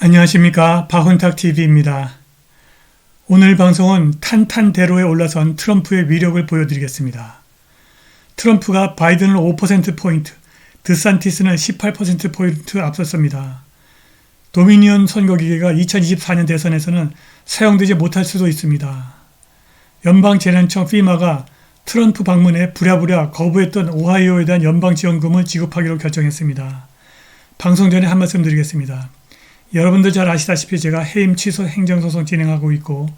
안녕하십니까, 박훈탁TV입니다. 오늘 방송은 탄탄대로에 올라선 트럼프의 위력을 보여드리겠습니다. 트럼프가 바이든을 5%포인트, 드산티스는 18%포인트 앞섰습니다. 도미니언 선거기계가 2024년 대선에서는 사용되지 못할 수도 있습니다. 연방재난청 FEMA가 트럼프 방문에 부랴부랴 거부했던 오하이오에 대한 연방지원금을 지급하기로 결정했습니다. 방송 전에 한 말씀 드리겠습니다. 여러분들 잘 아시다시피 제가 해임 취소 행정소송 진행하고 있고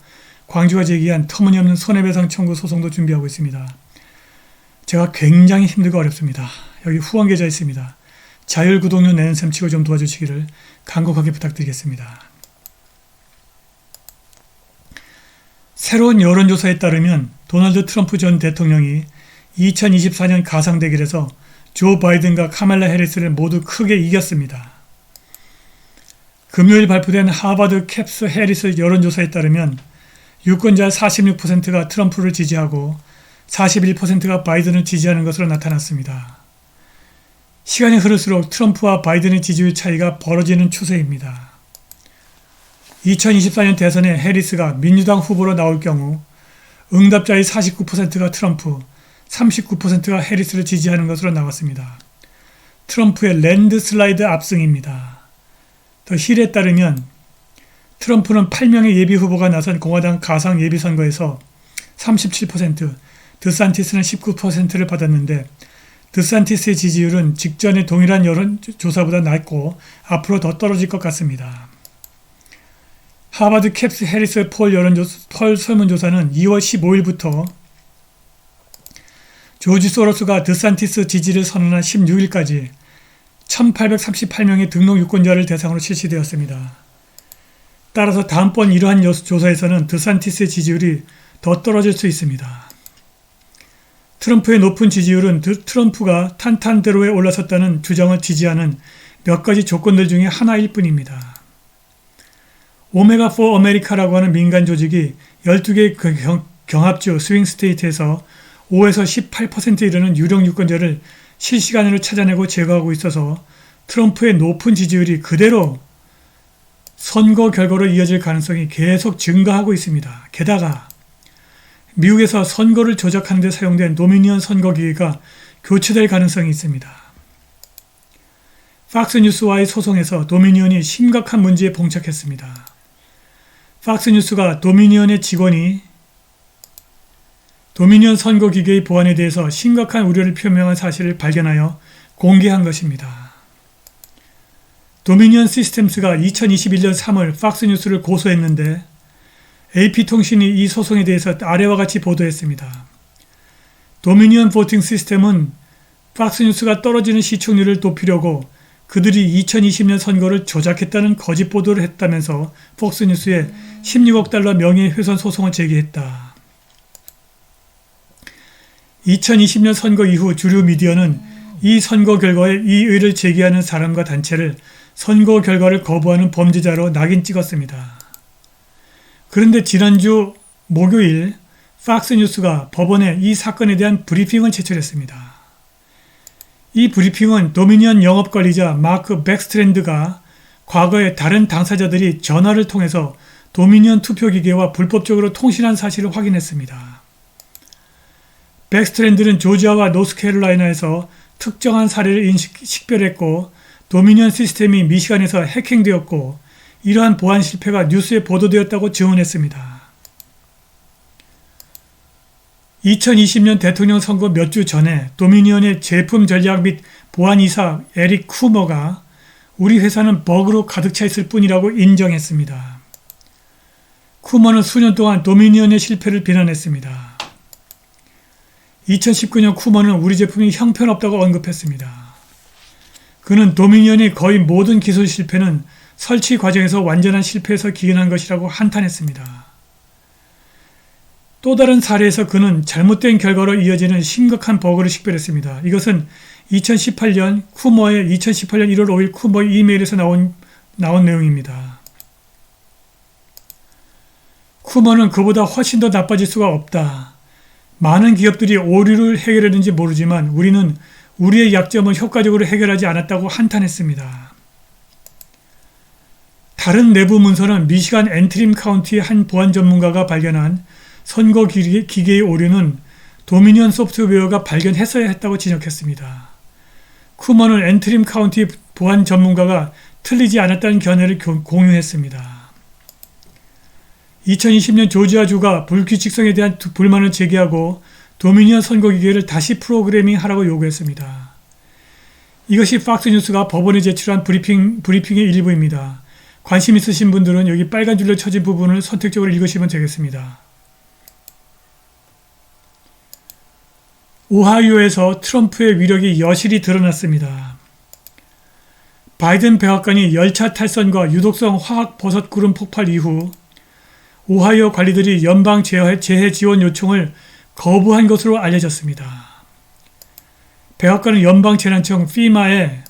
광주가 제기한 터무니없는 손해배상 청구 소송도 준비하고 있습니다. 제가 굉장히 힘들고 어렵습니다. 여기 후원 계좌 있습니다. 자율구독료 내는 셈 치고 좀 도와주시기를 간곡하게 부탁드리겠습니다. 새로운 여론조사에 따르면 도널드 트럼프 전 대통령이 2024년 가상대결에서 조 바이든과 카말라 해리스를 모두 크게 이겼습니다. 금요일 발표된 하버드 캡스 해리스 여론조사에 따르면 유권자 46%가 트럼프를 지지하고 41%가 바이든을 지지하는 것으로 나타났습니다. 시간이 흐를수록 트럼프와 바이든의 지지율 차이가 벌어지는 추세입니다. 2024년 대선에 해리스가 민주당 후보로 나올 경우 응답자의 49%가 트럼프, 39%가 해리스를 지지하는 것으로 나왔습니다. 트럼프의 랜드슬라이드 압승입니다. 더 힐에 따르면 트럼프는 8명의 예비후보가 나선 공화당 가상 예비선거에서 37%, 드산티스는 19%를 받았는데 드산티스의 지지율은 직전의 동일한 여론조사보다 낮고 앞으로 더 떨어질 것 같습니다. 하버드 캡스 해리스 폴 설문조사는 2월 15일부터 조지 소로스가 드산티스 지지를 선언한 16일까지 1838명의 등록 유권자를 대상으로 실시되었습니다. 따라서 다음번 이러한 조사에서는 드산티스의 지지율이 더 떨어질 수 있습니다. 트럼프의 높은 지지율은 트럼프가 탄탄대로에 올라섰다는 주장을 지지하는 몇 가지 조건들 중에 하나일 뿐입니다. 오메가4 아메리카라고 하는 민간 조직이 12개 경합주 스윙 스테이트에서 5에서 18%에 이르는 유력 유권자를 실시간으로 찾아내고 제거하고 있어서 트럼프의 높은 지지율이 그대로 선거 결과로 이어질 가능성이 계속 증가하고 있습니다. 게다가 미국에서 선거를 조작하는 데 사용된 도미니언 선거기계가 교체될 가능성이 있습니다. 팍스뉴스와의 소송에서 도미니언이 심각한 문제에 봉착했습니다. 팍스뉴스가 도미니언의 직원이 도미니언 선거기계의 보안에 대해서 심각한 우려를 표명한 사실을 발견하여 공개한 것입니다. 도미니언 시스템스가 2021년 3월 팍스뉴스를 고소했는데 AP통신이 이 소송에 대해서 아래와 같이 보도했습니다. 도미니언 보팅 시스템은 팍스뉴스가 떨어지는 시청률을 높이려고 그들이 2020년 선거를 조작했다는 거짓 보도를 했다면서 폭스뉴스에 16억 달러 명예훼손 소송을 제기했다. 2020년 선거 이후 주류 미디어는 이 선거 결과에 이의를 제기하는 사람과 단체를 선거 결과를 거부하는 범죄자로 낙인 찍었습니다. 그런데 지난주 목요일 팍스뉴스가 법원에 이 사건에 대한 브리핑을 제출했습니다. 이 브리핑은 도미니언 영업관리자 마크 백스트랜드가 과거에 다른 당사자들이 전화를 통해서 도미니언 투표기계와 불법적으로 통신한 사실을 확인했습니다. 백스트랜드는 조지아와 노스캐롤라이나에서 특정한 사례를 식별했고 도미니언 시스템이 미시간에서 해킹되었고 이러한 보안 실패가 뉴스에 보도되었다고 증언했습니다. 2020년 대통령 선거 몇 주 전에 도미니언의 제품 전략 및 보안이사 에릭 쿠머가 우리 회사는 버그로 가득 차 있을 뿐이라고 인정했습니다. 쿠머는 수년 동안 도미니언의 실패를 비난했습니다. 2019년 쿠머는 우리 제품이 형편없다고 언급했습니다. 그는 도미니언의 거의 모든 기술 실패는 설치 과정에서 완전한 실패에서 기인한 것이라고 한탄했습니다. 또 다른 사례에서 그는 잘못된 결과로 이어지는 심각한 버그를 식별했습니다. 이것은 2018년 1월 5일 쿠머의 이메일에서 나온 내용입니다. 쿠머는 그보다 훨씬 더 나빠질 수가 없다. 많은 기업들이 오류를 해결했는지 모르지만 우리는 우리의 약점을 효과적으로 해결하지 않았다고 한탄했습니다. 다른 내부 문서는 미시간 앤트림 카운티의 한 보안 전문가가 발견한 선거 기계의 오류는 도미니언 소프트웨어가 발견했어야 했다고 지적했습니다. 쿠먼은 앤트림 카운티 보안 전문가가 틀리지 않았다는 견해를 공유했습니다. 2020년 조지아주가 불규칙성에 대한 불만을 제기하고 도미니언 선거기계를 다시 프로그래밍하라고 요구했습니다. 이것이 팍스뉴스가 법원에 제출한 브리핑의 일부입니다. 관심 있으신 분들은 여기 빨간 줄로 쳐진 부분을 선택적으로 읽으시면 되겠습니다. 오하이오에서 트럼프의 위력이 여실히 드러났습니다. 바이든 백악관이 열차 탈선과 유독성 화학 버섯 구름 폭발 이후 오하이오 관리들이 연방 재해 지원 요청을 거부한 것으로 알려졌습니다. 백악관은 연방재난청 FEMA에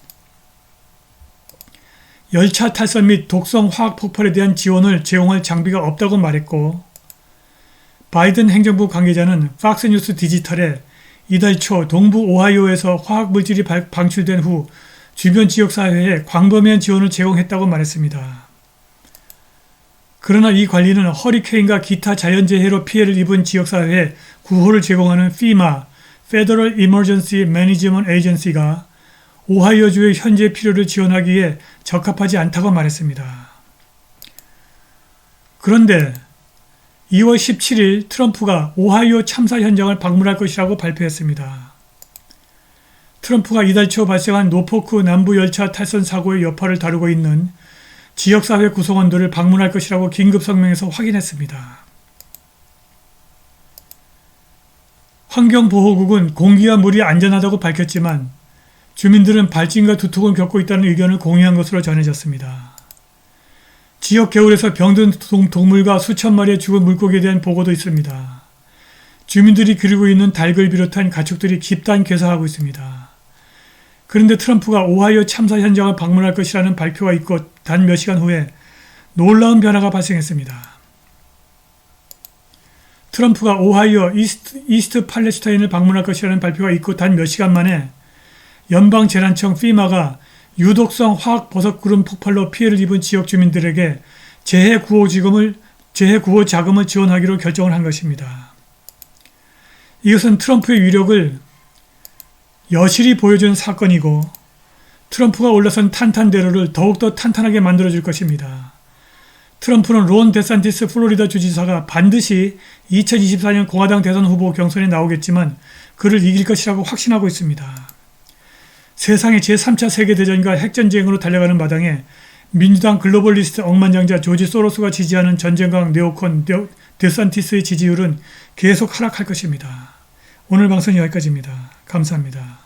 열차 탈선 및 독성 화학 폭발에 대한 지원을 제공할 장비가 없다고 말했고, 바이든 행정부 관계자는 팍스뉴스 디지털에 이달 초 동부 오하이오에서 화학물질이 방출된 후 주변 지역사회에 광범위한 지원을 제공했다고 말했습니다. 그러나 이 관리는 허리케인과 기타 자연재해로 피해를 입은 지역사회에 구호를 제공하는 FEMA, Federal Emergency Management Agency가 오하이오주의 현재 필요를 지원하기에 적합하지 않다고 말했습니다. 그런데 2월 17일 트럼프가 오하이오 참사 현장을 방문할 것이라고 발표했습니다. 트럼프가 이달 초 발생한 노포크 남부 열차 탈선 사고의 여파를 다루고 있는 지역사회 구성원들을 방문할 것이라고 긴급 성명에서 확인했습니다. 환경보호국은 공기와 물이 안전하다고 밝혔지만 주민들은 발진과 두통을 겪고 있다는 의견을 공유한 것으로 전해졌습니다. 지역 개울에서 병든 동물과 수천 마리의 죽은 물고기에 대한 보고도 있습니다. 주민들이 기르고 있는 닭을 비롯한 가축들이 집단 괴사하고 있습니다. 그런데 트럼프가 오하이오 참사 현장을 방문할 것이라는 발표가 있고 단 몇 시간 후에 놀라운 변화가 발생했습니다. 트럼프가 오하이오 이스트 팔레스타인을 방문할 것이라는 발표가 있고 단 몇 시간 만에 연방재난청 FEMA가 유독성 화학 버섯 구름 폭발로 피해를 입은 지역 주민들에게 재해구호 자금을 지원하기로 결정을 한 것입니다. 이것은 트럼프의 위력을 여실히 보여준 사건이고 트럼프가 올라선 탄탄대로를 더욱더 탄탄하게 만들어줄 것입니다. 트럼프는 론 데산티스 플로리다 주지사가 반드시 2024년 공화당 대선 후보 경선에 나오겠지만 그를 이길 것이라고 확신하고 있습니다. 세상의 제3차 세계대전과 핵전쟁으로 달려가는 마당에 민주당 글로벌리스트 억만장자 조지 소로스가 지지하는 전쟁강 네오콘 데산티스의 지지율은 계속 하락할 것입니다. 오늘 방송은 여기까지입니다. 감사합니다.